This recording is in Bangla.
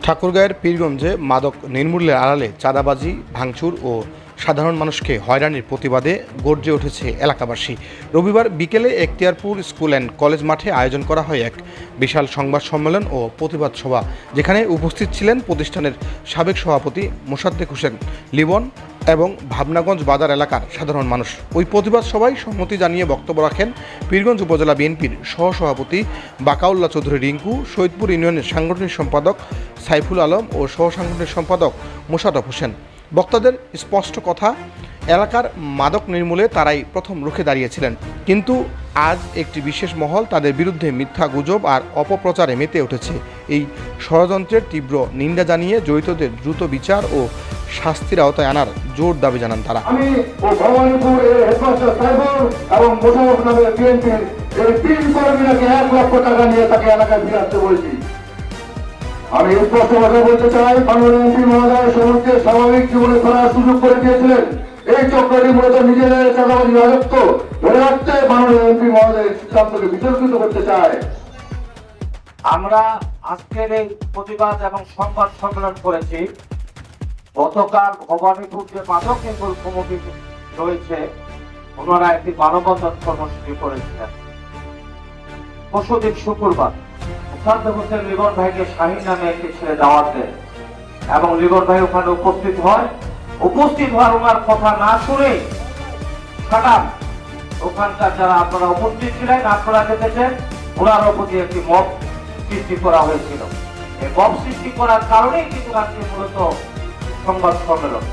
ঠাকুরগাঁয়ের পীরগঞ্জে মাদক নির্মূলের আড়ালে চাঁদাবাজি, ভাঙচুর ও সাধারণ মানুষকে হয়রানির প্রতিবাদে গর্জে উঠেছে এলাকাবাসী। রবিবার বিকেলে এখতিয়ারপুর স্কুল অ্যান্ড কলেজ মাঠে আয়োজন করা হয় এক বিশাল সংবাদ সম্মেলন ও প্রতিবাদ সভা, যেখানে উপস্থিত ছিলেন প্রতিষ্ঠানের সাবেক সভাপতি মোসাদ্দেক হোসেন লিবন এবং ভাবনাগঞ্জ বাজার এলাকার সাধারণ মানুষ। ওই প্রতিবাদ সভায় সম্মতি জানিয়ে বক্তব্য রাখেন পীরগঞ্জ উপজেলা বিএনপির সহসভাপতি বাকাউল্লাহ চৌধুরী রিঙ্কু, সৈয়দপুর ইউনিয়নের সাংগঠনিক সম্পাদক সাইফুল আলম ও সহসাংগঠনিক সম্পাদক মোশাররফ হোসেন। বক্তাদের স্পষ্ট কথা, এলাকার মাদক নির্মূলে তারাই প্রথম রুখে দাঁড়িয়েছিলেন, কিন্তু আজ একটি বিশেষ মহল তাদের বিরুদ্ধে মিথ্যা গুজব আর অপপ্রচারে মেতে উঠেছে। এই ষড়যন্ত্রের তীব্র নিন্দা জানিয়ে জড়িতদের দ্রুত বিচার ও শাস্তির আওতায় আনার জোর দাবি জানান তারা। আমি ও ভবানীপুরের হেডমাস্টার সাইফুল এবং মোশাররফ নামের বিএনপির এই 3 কর্মীকে 1 লক্ষ টাকা নিয়ে তাকে এলাকায় ফিরে আসতে বলেছি। আমি স্পষ্ট কথা বলতে চাই, মাননীয় এমপি মহোদয় সমস্ত স্বাভাবিক জীবনে ফেরার সুযোগ করে দিয়েছিলেন। এই চক্রটি মূলত নিজেদের চাঁদাবাজি রাজত্ব ধরে রাখতে মাননীয় এমপি মহোদয়ের সিদ্ধান্তকে বিতর্কিত করতে চায়। আমরা আজকের এই প্রতিবাদ এবং সংবাদ সম্মেলন করেছি। গতকাল ভবানীপুর যে মাদক নির্মূল কমিটি রয়েছে, ওনারা একটি মানববন্ধন কর্মসূচি করেছিলেন। পরশুদিন শুক্রবার মোসাদ্দেক হোসেন লিবন ভাইকে শাহিন নামে একটি ছেলে দাওয়াত দেয় এবং লিবন ভাই ওখানে উপস্থিত হওয়ার ওনার কথা না শুনে সাধারণ ওখানকার যারা আপনারা উপস্থিত ছিলেন, আপনারা দেখেছেন, ওনার প্রতি একটি মব সৃষ্টি করা হয়েছিল। এই মব সৃষ্টি করার কারণেই কিন্তু আজকে মূলত সংবাদ সম্মেলন।